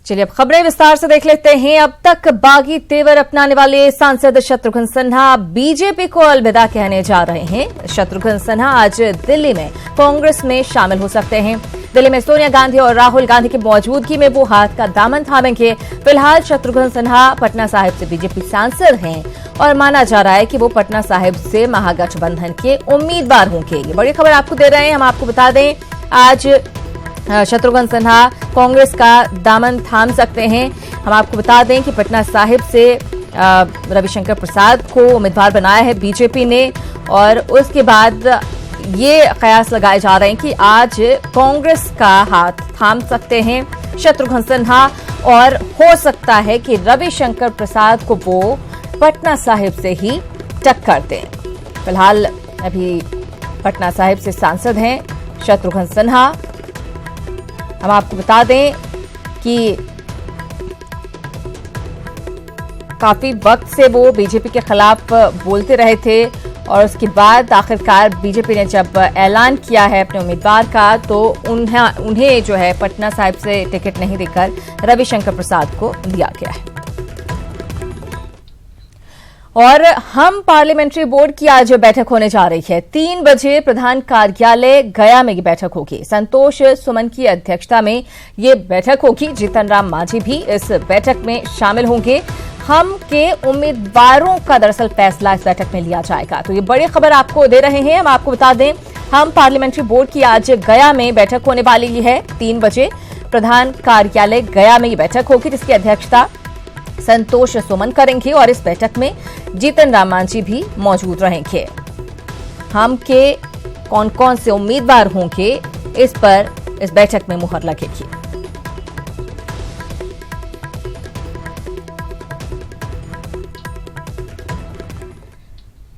चलिए अब खबरें विस्तार से देख लेते हैं। अब तक बागी तेवर अपनाने वाले सांसद शत्रुघ्न सिन्हा बीजेपी को अलविदा कहने जा रहे हैं। शत्रुघ्न सिन्हा आज दिल्ली में कांग्रेस में शामिल हो सकते हैं। दिल्ली में सोनिया गांधी और राहुल गांधी की मौजूदगी में वो हाथ का दामन थामेंगे। फिलहाल शत्रुघ्न सिन्हा पटना साहिब से बीजेपी सांसद हैं और माना जा रहा है कि वो पटना साहिब से महागठबंधन के उम्मीदवार होंगे। ये बड़ी खबर आपको दे रहे हैं। हम आपको बता दें, आज शत्रुघ्न सिन्हा कांग्रेस का दामन थाम सकते हैं। हम आपको बता दें कि पटना साहिब से रविशंकर प्रसाद को उम्मीदवार बनाया है बीजेपी ने, और उसके बाद ये कयास लगाए जा रहे हैं कि आज कांग्रेस का हाथ थाम सकते हैं शत्रुघ्न सिन्हा, और हो सकता है कि रविशंकर प्रसाद को वो पटना साहिब से ही टक्कर दें। फिलहाल अभी पटना साहिब से सांसद हैं शत्रुघ्न सिन्हा। हम आपको बता दें कि काफी वक्त से वो बीजेपी के खिलाफ बोलते रहे थे, और उसके बाद आखिरकार बीजेपी ने जब ऐलान किया है अपने उम्मीदवार का, तो उन्हें जो है पटना साहिब से टिकट नहीं देकर रविशंकर प्रसाद को दिया गया है। और हम पार्लियामेंट्री बोर्ड की आज बैठक होने जा रही है। 3 बजे प्रधान कार्यालय गया में ये बैठक होगी। संतोष सुमन की अध्यक्षता में ये बैठक होगी। जीतन राम मांझी भी इस बैठक में शामिल होंगे। हम के उम्मीदवारों का दरअसल फैसला इस बैठक में लिया जाएगा। तो ये बड़ी खबर आपको दे रहे हैं। हम आपको बता दें, हम पार्लियामेंट्री बोर्ड की आज गया में बैठक होने वाली है। 3 बजे प्रधान कार्यालय गया में ये बैठक होगी, जिसकी अध्यक्षता संतोष सुमन करेंगे, और इस बैठक में जीतन राम मांझी भी मौजूद रहेंगे। हम के कौन कौन से उम्मीदवार होंगे, इस पर इस बैठक में मुहर लगेगी।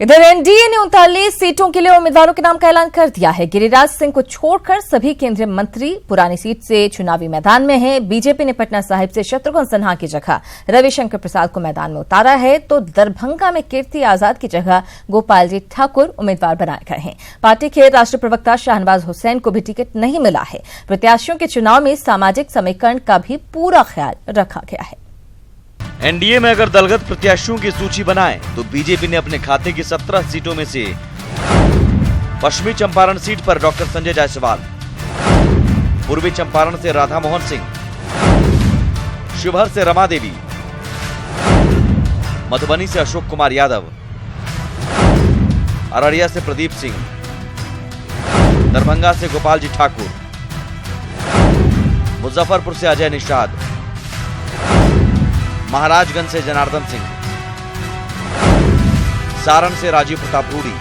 इधर एनडीए ने 39 सीटों के लिए उम्मीदवारों के नाम का ऐलान कर दिया है। गिरिराज सिंह को छोड़कर सभी केंद्रीय मंत्री पुरानी सीट से चुनावी मैदान में हैं। बीजेपी ने पटना साहिब से शत्रुघ्न सिन्हा की जगह रविशंकर प्रसाद को मैदान में उतारा है, तो दरभंगा में कीर्ति आजाद की जगह गोपाल जी ठाकुर उम्मीदवार बनाए गए हैं। पार्टी के राष्ट्रीय प्रवक्ता शाहनवाज हुसैन को भी टिकट नहीं मिला है। प्रत्याशियों के चुनाव में सामाजिक समीकरण का भी पूरा ख्याल रखा गया है। एनडीए में अगर दलगत प्रत्याशियों की सूची बनाएं, तो बीजेपी ने अपने खाते की 17 सीटों में से पश्चिमी चंपारण सीट पर डॉक्टर संजय जायसवाल, पूर्वी चंपारण से राधा मोहन सिंह, शिवहर से रमा देवी, मधुबनी से अशोक कुमार यादव, अररिया से प्रदीप सिंह, दरभंगा से गोपाल जी ठाकुर, मुजफ्फरपुर से अजय निषाद, महाराजगंज से जनार्दन सिंह, सारण से राजीव प्रताप रूडी,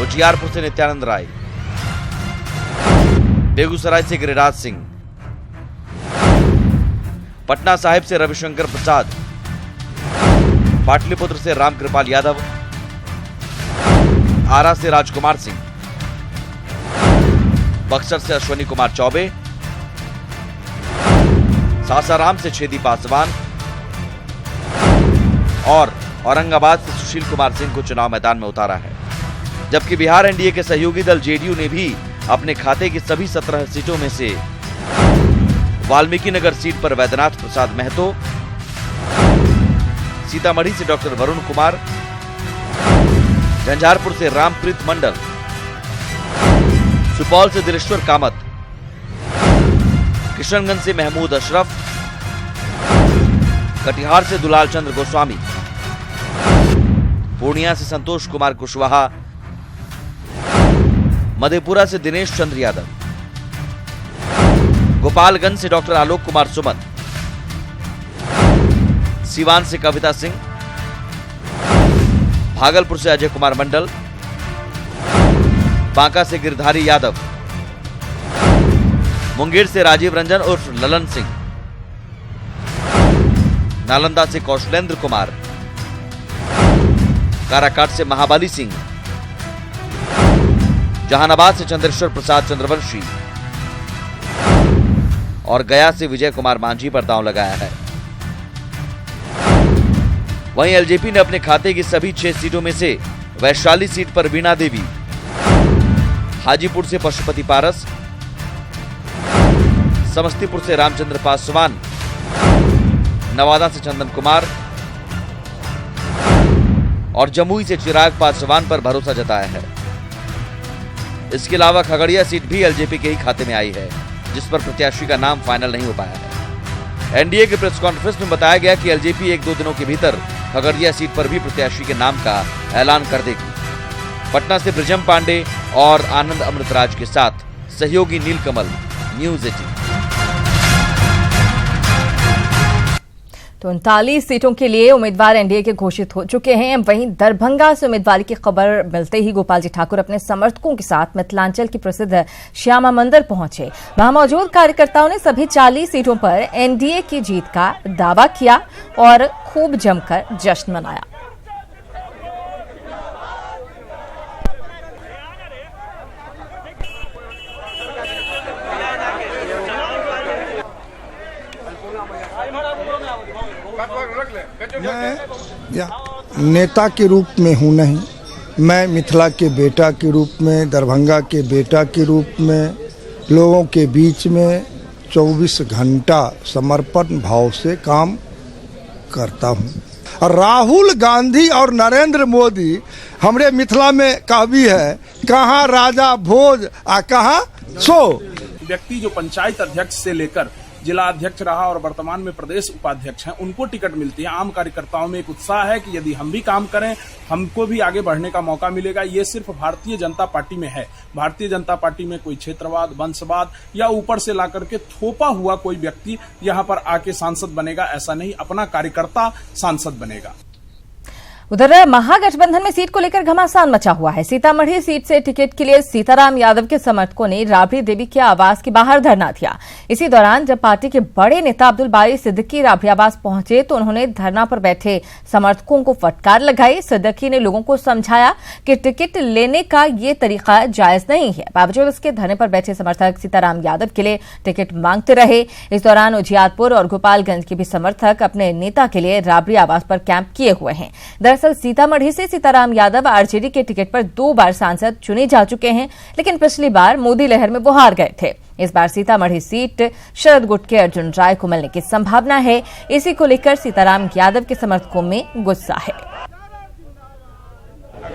उजियारपुर से नित्यानंद राय, बेगूसराय से गिरिराज सिंह, पटना साहिब से रविशंकर प्रसाद, पाटलिपुत्र से रामकृपाल यादव, आरा से राजकुमार सिंह, बक्सर से अश्वनी कुमार चौबे, सासाराम से छेदी पासवान और औरंगाबाद से सुशील कुमार सिंह को चुनाव मैदान में उतारा है। जबकि बिहार एनडीए के सहयोगी दल जेडीयू ने भी अपने खाते की सभी 17 सीटों में से वाल्मीकि नगर सीट पर वैद्यनाथ प्रसाद महतो, सीतामढ़ी से डॉक्टर वरुण कुमार, झंझारपुर से रामप्रीत मंडल, सुपौल से दिलेश्वर कामत, किशनगंज से महमूद अशरफ, कटिहार से दुलाल चंद्र गोस्वामी, पूर्णिया से संतोष कुमार कुशवाहा, मधेपुरा से दिनेश चंद्र यादव, गोपालगंज से डॉक्टर आलोक कुमार सुमन, सीवान से कविता सिंह, भागलपुर से अजय कुमार मंडल, बांका से गिरधारी यादव, मुंगेर से राजीव रंजन उर्फ ललन सिंह, नालंदा से कौशलेंद्र कुमार, काराकाट से महाबाली सिंह, जहानाबाद से चंद्रेश्वर प्रसाद चंद्रवंशी और गया से विजय कुमार मांझी पर दांव लगाया है। वहीं एलजेपी ने अपने खाते की सभी 6 सीटों में से वैशाली सीट पर वीणा देवी, हाजीपुर से पशुपति पारस, समस्तीपुर से रामचंद्र पासवान, नवादा से चंदन कुमार और जमुई से चिराग पासवान पर भरोसा जताया है। इसके अलावा खगड़िया सीट भी एलजेपी के ही खाते में आई है, जिस पर प्रत्याशी का नाम फाइनल नहीं हो पाया है। एनडीए के प्रेस कॉन्फ्रेंस में बताया गया कि एलजेपी 1-2 दिनों के भीतर खगड़िया सीट पर भी प्रत्याशी के नाम का ऐलान कर देगी। पटना से ब्रिजम पांडे और आनंद अमृतराज के साथ सहयोगी नीलकमल, न्यूज़ 18। तो 39 सीटों के लिए उम्मीदवार एनडीए के घोषित हो चुके हैं। वहीं दरभंगा से उम्मीदवारी की खबर मिलते ही गोपाल जी ठाकुर अपने समर्थकों के साथ मिथिलांचल की प्रसिद्ध श्यामा मंदिर पहुंचे। वहां मौजूद कार्यकर्ताओं ने सभी 40 सीटों पर एनडीए की जीत का दावा किया और खूब जमकर जश्न मनाया। मैं नेता के रूप में हूँ नहीं, मैं मिथिला के बेटा के रूप में, दरभंगा के बेटा के रूप में लोगों के बीच में 24 घंटा समर्पण भाव से काम करता हूँ। और राहुल गांधी और नरेंद्र मोदी हमरे मिथिला में कहवी है, कहाँ राजा भोज आ कहाँ सो। व्यक्ति जो पंचायत अध्यक्ष से लेकर जिला अध्यक्ष रहा और वर्तमान में प्रदेश उपाध्यक्ष हैं, उनको टिकट मिलती है। आम कार्यकर्ताओं में एक उत्साह है कि यदि हम भी काम करें, हमको भी आगे बढ़ने का मौका मिलेगा। ये सिर्फ भारतीय जनता पार्टी में है। भारतीय जनता पार्टी में कोई क्षेत्रवाद, वंशवाद या ऊपर से लाकर के थोपा हुआ कोई व्यक्ति यहाँ पर आके सांसद बनेगा, ऐसा नहीं। अपना कार्यकर्ता सांसद बनेगा। उधर महागठबंधन में सीट को लेकर घमासान मचा हुआ है। सीतामढ़ी सीट से टिकट के लिए सीताराम यादव के समर्थकों ने राबड़ी देवी के आवास के बाहर धरना दिया। इसी दौरान जब पार्टी के बड़े नेता अब्दुल बारी सिद्दीकी राबड़ी आवास पहुंचे तो उन्होंने धरना पर बैठे समर्थकों को फटकार लगाई। सिद्दीकी ने लोगों को समझाया कि टिकट लेने का ये तरीका जायज नहीं है। बावजूद इसके धरने पर बैठे समर्थक सीताराम यादव के लिए टिकट मांगते रहे। इस दौरान उजियारपुर और गोपालगंज के भी समर्थक अपने नेता के लिए राबड़ी आवास पर कैंप किए हुए हैं। दरअसल सीतामढ़ी से सीताराम यादव आरजेडी के टिकट पर 2 बार सांसद चुने जा चुके हैं, लेकिन पिछली बार मोदी लहर में वो हार गए थे। इस बार सीतामढ़ी सीट शरद गुट के अर्जुन राय को मिलने की संभावना है। इसी को लेकर सीताराम यादव के समर्थकों में गुस्सा है।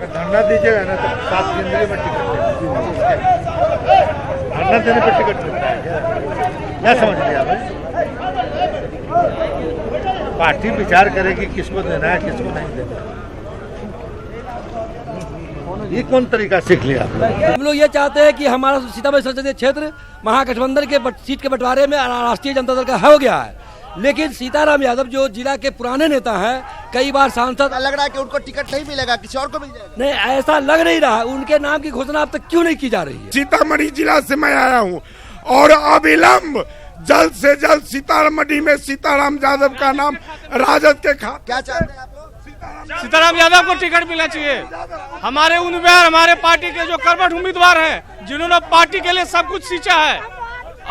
धरना दीजिएगा ना तो 7 जनवरी में धरना देने पर टिकट मिलता है क्या समझ लिया? पार्टी विचार करेगी किसको देना है किसको नहीं देना है। ये कौन तरीका सीख लिया? हम लोग ये चाहते हैं कि हमारा सीतामढ़ी संसदीय क्षेत्र महागठबंधन के सीट के बंटवारे में राष्ट्रीय जनता दल का हो गया है, लेकिन सीताराम यादव जो जिला के पुराने नेता हैं, कई बार सांसद, लग रहा है कि उनको टिकट नहीं मिलेगा, किसी और को मिल जाएगा। नहीं, ऐसा लग नहीं रहा। उनके नाम की घोषणा अब तक क्यों नहीं की जा रही है? सीतामढ़ी जिला से मैं आया हूँ और अविलंब जल्द से जल्द सीतामढ़ी में सीताराम यादव का नाम राजद के क्या चाहते हैं आप लोग? सीताराम यादव को टिकट मिलना चाहिए। हमारे उम्मीदवार, हमारे पार्टी के जो कर्मठ उम्मीदवार हैं, जिन्होंने पार्टी के लिए सब कुछ सींचा है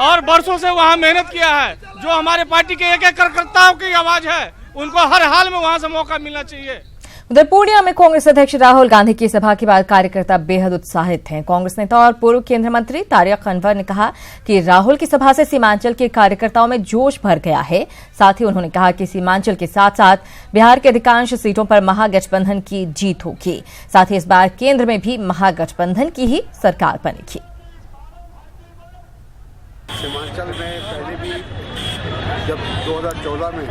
और बरसों से वहाँ मेहनत किया है, जो हमारे पार्टी के एक कार्यकर्ताओं की आवाज है, उनको हर हाल में वहाँ से मौका मिलना चाहिए। उधर पूर्णिया में कांग्रेस अध्यक्ष राहुल गांधी की सभा के बाद कार्यकर्ता बेहद उत्साहित हैं। कांग्रेस नेता और पूर्व केंद्रीय मंत्री तारिक अनवर ने कहा कि राहुल की सभा से सीमांचल के कार्यकर्ताओं में जोश भर गया है। साथ ही उन्होंने कहा कि सीमांचल के साथ साथ बिहार के अधिकांश सीटों पर महागठबंधन की जीत होगी। साथ ही इस बार केंद्र में भी महागठबंधन की ही सरकार बनेगी। सीमांचल में पहले भी जब 2014 में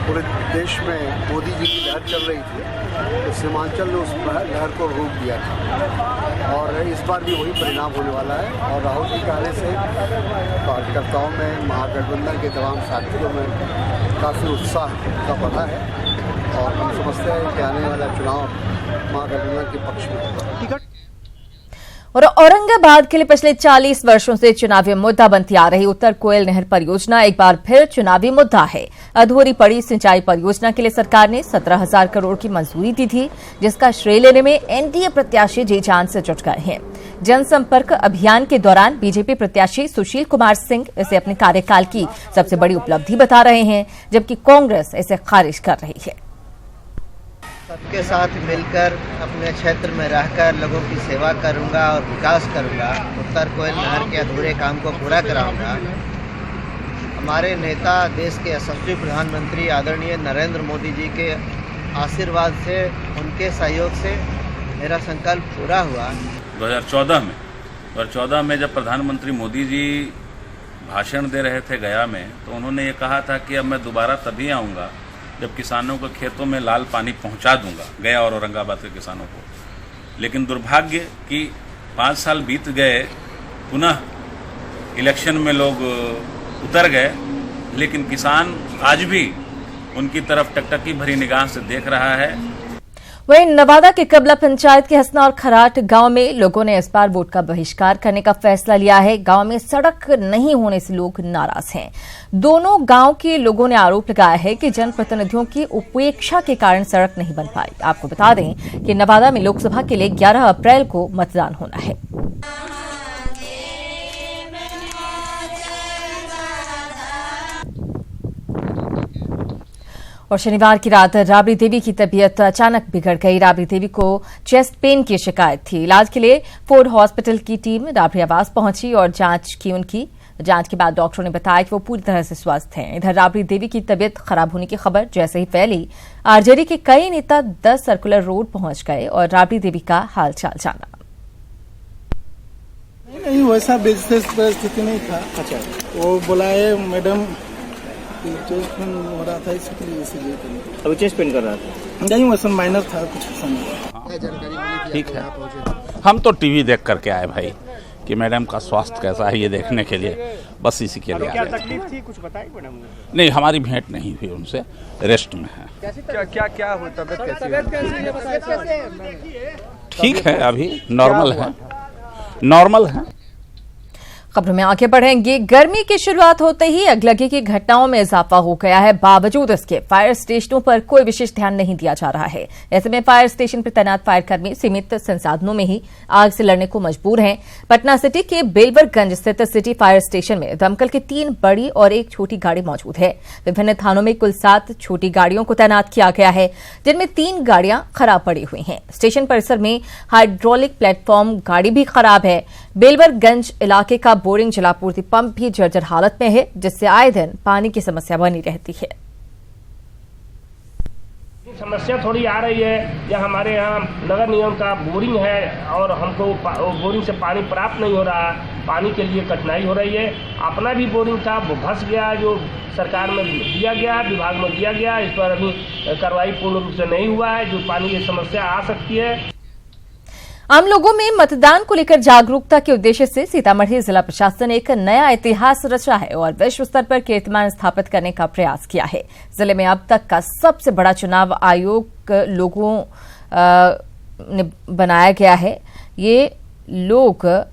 पूरे देश में मोदी जी की लहर चल रही थी तो सीमांचल ने उस लहर को रोक दिया था और इस बार भी वही परिणाम होने वाला है। और राहुल जी के आने से कार्यकर्ताओं में, महागठबंधन के तमाम साथियों में काफ़ी उत्साह का बढ़ा है और हम समझते हैं कि आने वाला चुनाव महागठबंधन के पक्ष में होगा। और औरंगाबाद के लिए पिछले 40 वर्षों से चुनावी मुद्दा बनती आ रही उत्तर कोयल नहर परियोजना एक बार फिर चुनावी मुद्दा है। अधूरी पड़ी सिंचाई परियोजना के लिए सरकार ने 17,000 करोड़ की मंजूरी दी थी, जिसका श्रेय लेने में एनडीए प्रत्याशी जी जान से जुट गए हैं। जनसंपर्क अभियान के दौरान बीजेपी प्रत्याशी सुशील कुमार सिंह इसे अपने कार्यकाल की सबसे बड़ी उपलब्धि बता रहे हैं, जबकि कांग्रेस इसे खारिज कर रही है। सबके साथ मिलकर अपने क्षेत्र में रहकर लोगों की सेवा करूंगा और विकास करूंगा। उत्तर कोयल नहर के अधूरे काम को पूरा कराऊंगा। हमारे नेता देश के यशस्वी प्रधानमंत्री आदरणीय नरेंद्र मोदी जी के आशीर्वाद से, उनके सहयोग से मेरा संकल्प पूरा हुआ। 2014 में जब प्रधानमंत्री मोदी जी भाषण दे रहे थे गया में, तो उन्होंने ये कहा था कि अब मैं दोबारा तभी आऊँगा जब किसानों के खेतों में लाल पानी पहुँचा दूंगा, गया और औरंगाबाद के किसानों को। लेकिन दुर्भाग्य कि 5 साल बीत गए, पुनः इलेक्शन में लोग उतर गए, लेकिन किसान आज भी उनकी तरफ टकटकी भरी निगाह से देख रहा है। वहीं नवादा के कबला पंचायत के हसना और खराट गांव में लोगों ने इस बार वोट का बहिष्कार करने का फैसला लिया है। गांव में सड़क नहीं होने से लोग नाराज हैं। दोनों गांव के लोगों ने आरोप लगाया है कि जनप्रतिनिधियों की उपेक्षा के कारण सड़क नहीं बन पाई। आपको बता दें कि नवादा में लोकसभा के लिए 11 अप्रैल को मतदान होना है। और शनिवार की रात राबड़ी देवी की तबीयत अचानक बिगड़ गई। राबड़ी देवी को चेस्ट पेन की शिकायत थी। इलाज के लिए फोर्ड हॉस्पिटल की टीम राबड़ी आवास पहुंची और जांच की। उनकी जांच के बाद डॉक्टरों ने बताया कि वो पूरी तरह से स्वस्थ हैं। इधर राबड़ी देवी की तबीयत खराब होने की खबर जैसे ही फैली, आरजेडी के कई नेता 10 सर्कुलर रोड पहुंच गए और राबड़ी देवी का हालचाल जाना। नहीं, वैसा विशेष परिस्थिति नहीं था। अच्छा, वो बुलाए मैडम चेस्ट पेन हो रहा था, इसलिए अभी चेस्ट पेन कर रहा था। नहीं, वैसा माइनर था, कुछ समझ। ठीक है, हम तो टीवी देख करके आए भाई कि मैडम का स्वास्थ्य कैसा है ये देखने के लिए, बस इसी के लिए। क्या तकलीफ थी, कुछ बताई मैडम? नहीं, हमारी भेंट नहीं हुई उनसे, रेस्ट में है। क्या हुई, तबीयत कैसी है? ठीक है, अभी नॉर्मल है। खबरों में आगे बढ़ेंगे। गर्मी की शुरुआत होते ही अगलगी की घटनाओं में इजाफा हो गया है। बावजूद इसके फायर स्टेशनों पर कोई विशेष ध्यान नहीं दिया जा रहा है। ऐसे में फायर स्टेशन पर तैनात फायरकर्मी सीमित संसाधनों में ही आग से लड़ने को मजबूर हैं। पटना सिटी के बेलवरगंज स्थित सिटी फायर स्टेशन में दमकल की 3 बड़ी और 1 छोटी गाड़ी मौजूद है। विभिन्न थानों में कुल 7 छोटी गाड़ियों को तैनात किया गया है, जिनमें 3 गाड़ियां खराब पड़ी हुई हैं। स्टेशन परिसर में हाइड्रोलिक प्लेटफॉर्म गाड़ी भी खराब है। बेलवरगंज इलाके का बोरिंग जलापूर्ति पंप भी जर्जर हालत में है, जिससे आए दिन पानी की समस्या बनी रहती है। समस्या थोड़ी आ रही है, या हमारे यहाँ नगर निगम का बोरिंग है और हमको बोरिंग से पानी प्राप्त नहीं हो रहा, पानी के लिए कठिनाई हो रही है। अपना भी बोरिंग था, वो धंस गया, जो सरकार में दिया गया, विभाग में दिया गया, इस पर अभी कार्रवाई पूर्ण रूप से नहीं हुआ है, जो पानी की समस्या आ सकती है। आम लोगों में मतदान को लेकर जागरूकता के उद्देश्य से सीतामढ़ी जिला प्रशासन ने एक नया इतिहास रचा है और विश्व स्तर पर कीर्तिमान स्थापित करने का प्रयास किया है। जिले में अब तक का सबसे बड़ा चुनाव आयोग लोगों ने बनाया गया है। ये लोगो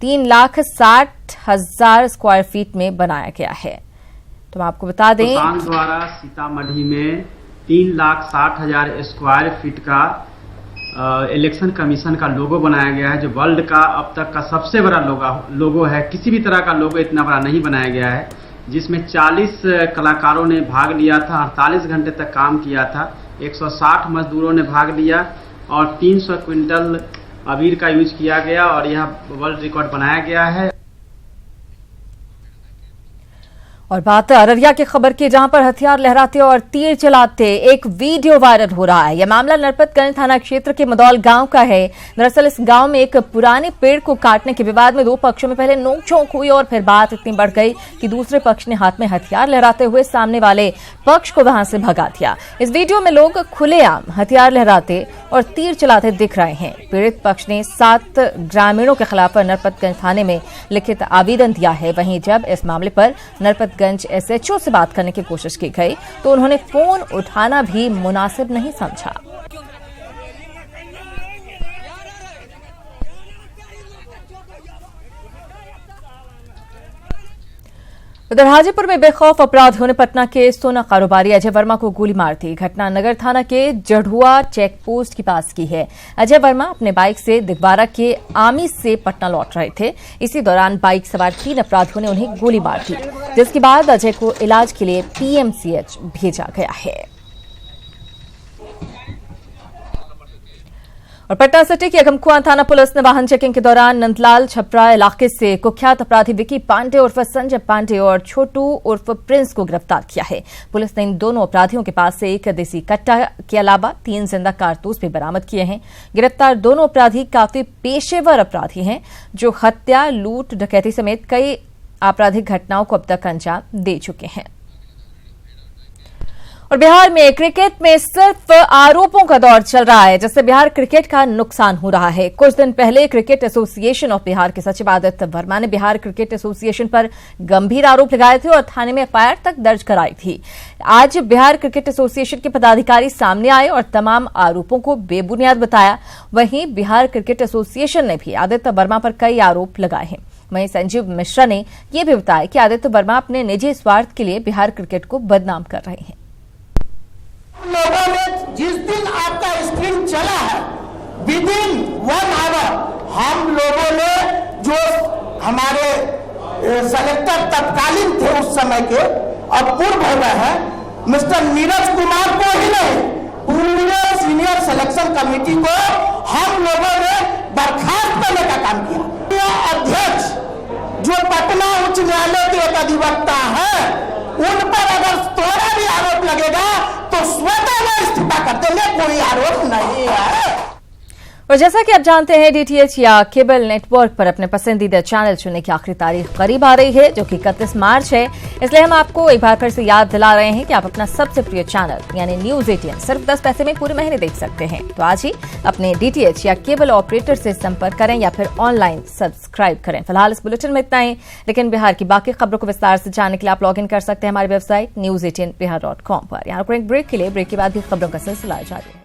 3,60,000 स्क्वायर फीट में बनाया गया है। तो मैं आपको बता दें, द्वारा सीतामढ़ी में 3,60,000 स्क्वायर फीट का इलेक्शन कमीशन का लोगो बनाया गया है, जो वर्ल्ड का अब तक का सबसे बड़ा लोगो है। किसी भी तरह का लोगो इतना बड़ा नहीं बनाया गया है, जिसमें 40 कलाकारों ने भाग लिया था, 48 घंटे तक काम किया था, 160 मजदूरों ने भाग लिया और 300 क्विंटल अबीर का यूज किया गया और यह वर्ल्ड रिकॉर्ड बनाया गया है। और बात अररिया की खबर की, जहां पर हथियार लहराते और तीर चलाते एक वीडियो वायरल हो रहा है। यह मामला नरपतगंज थाना क्षेत्र के मदौल गांव का है। दरअसल इस गांव में एक पुराने पेड़ को काटने के विवाद में 2 पक्षों में पहले नोकझोंक हुई और फिर बात इतनी बढ़ गई कि दूसरे पक्ष ने हाथ में हथियार लहराते हुए सामने वाले पक्ष को वहां से भगा दिया। इस वीडियो में लोग खुलेआम हथियार लहराते और तीर चलाते दिख रहे हैं। पीड़ित पक्ष ने 7 ग्रामीणों के खिलाफ नरपतगंज थाने में लिखित आवेदन दिया है। वहीं जब इस मामले पर नरपतगंज एसएचओ से बात करने की कोशिश की गई तो उन्होंने फोन उठाना भी मुनासिब नहीं समझा। उधर हाजीपुर में बेखौफ अपराधियों ने पटना के सोना कारोबारी अजय वर्मा को गोली मार दी। घटना नगर थाना के जढ़ुआ चेक पोस्ट के पास की है। अजय वर्मा अपने बाइक से दिगवारा के आमी से पटना लौट रहे थे। इसी दौरान बाइक सवार 3 अपराधियों ने उन्हें गोली मार दी, जिसके बाद अजय को इलाज के लिए पीएमसीएच भेजा गया है। और पटना सिटी की अगमकुआं थाना पुलिस ने वाहन चेकिंग के दौरान नंदलाल छपरा इलाके से कुख्यात अपराधी विकी पांडे उर्फ संजय पांडे और छोटू उर्फ प्रिंस को गिरफ्तार किया है। पुलिस ने इन दोनों अपराधियों के पास से एक देसी कट्टा के अलावा 3 जिंदा कारतूस भी बरामद किए हैं। गिरफ्तार दोनों अपराधी काफी पेशेवर अपराधी हैं जो हत्या, लूट, डकैती समेत कई आपराधिक घटनाओं को अब तक अंजाम दे चुके हैं। और बिहार में क्रिकेट में सिर्फ आरोपों का दौर चल रहा है, जिससे बिहार क्रिकेट का नुकसान हो रहा है। कुछ दिन पहले क्रिकेट एसोसिएशन ऑफ बिहार के सचिव आदित्य वर्मा ने बिहार क्रिकेट एसोसिएशन पर गंभीर आरोप लगाए थे और थाने में एफआईआर तक दर्ज कराई थी। आज बिहार क्रिकेट एसोसिएशन के पदाधिकारी सामने आए और तमाम आरोपों को बेबुनियाद बताया। वहीं बिहार क्रिकेट एसोसिएशन ने भी आदित्य वर्मा पर कई आरोप लगाए हैं। वहीं संजीव मिश्रा ने यह भी बताया कि आदित्य वर्मा अपने निजी स्वार्थ के लिए बिहार क्रिकेट को बदनाम कर रहे हैं। लोगों ने जिस दिन आपका स्क्रीन चला है, विदिन 1 आवर हम लोगों ने जो हमारे सेलेक्टर तत्कालीन थे उस समय के और पूर्व हो गए हैं, मिस्टर नीरज कुमार को ही नहीं, पूरे सीनियर सिलेक्शन कमेटी को हम लोगों ने बर्खास्त करने का काम किया। अध्यक्ष जो पटना उच्च न्यायालय के एक अधिवक्ता है, उन पर अगर थोड़ा भी आरोप लगेगा तो स्वतः वो इस्तीफा कर देंगे, कोई आरोप नहीं है। और जैसा कि आप जानते हैं, डीटीएच या केबल नेटवर्क पर अपने पसंदीदा चैनल चुनने की आखिरी तारीख करीब आ रही है, जो कि 31 मार्च है। इसलिए हम आपको एक बार फिर से याद दिला रहे हैं कि आप अपना सबसे प्रिय चैनल यानी न्यूज 18 सिर्फ 10 पैसे में पूरे महीने देख सकते हैं। तो आज ही अपने डीटीएच या केबल ऑपरेटर से संपर्क करें या फिर ऑनलाइन सब्सक्राइब करें। फिलहाल इस बुलेटिन में इतना ही, लेकिन बिहार की बाकी खबरों को विस्तार से जानने के लिए आप लॉग इन कर सकते हैं हमारी वेबसाइट news18bihar.com पर। यहाँ पर एक ब्रेक के लिए, ब्रेक के बाद भी खबरों का सिलसिला जारी है।